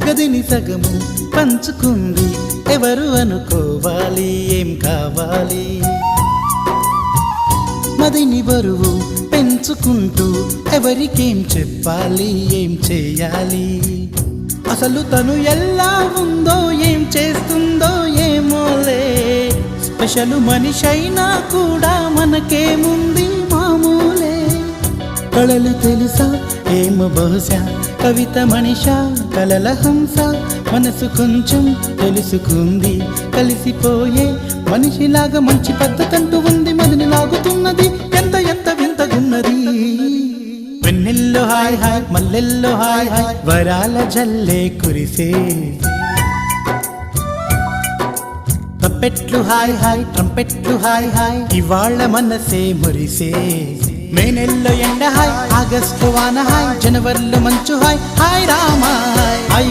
గదిని సగము పంచుకుంది ఎవరు అనుకోవాలి ఏం కావాలి మదిని బరువు పెంచుకుంటూ ఎవరికేం చెప్పాలి ఏం చేయాలి అసలు తను ఎలా ఉందో ఏం చేస్తుందో ఏమోలే స్పెషల్ మనిషైనా కూడా మనకేముంది మామూలే కళలు తెలుసా ఏమో బహుశా కవిత మనిషా కలల హంస మనసు కొంచెం తెలుసుకుంది కలిసిపోయే మనిషిలాగా మంచి పద్ధతంటూ ఉంది మదిని లాగుతున్నది ఎంత ఎంత వింతగున్నది వెన్నెల్లో హాయ్ హాయ్ మల్లెల్లో హాయ్ హాయ్ వరాల జల్లే కురిసే తప్పెట్లు హాయ్ హాయ్ ట్రంపెట్లు హాయ్ హాయ్ ఇవాళ్ళ మనసే మురిసే మే నెలలో ఎండ హాయ్ ఆగస్టు వాన హాయ్ జనవరిలో మంచు హాయ్ హాయ్ రామ హాయ్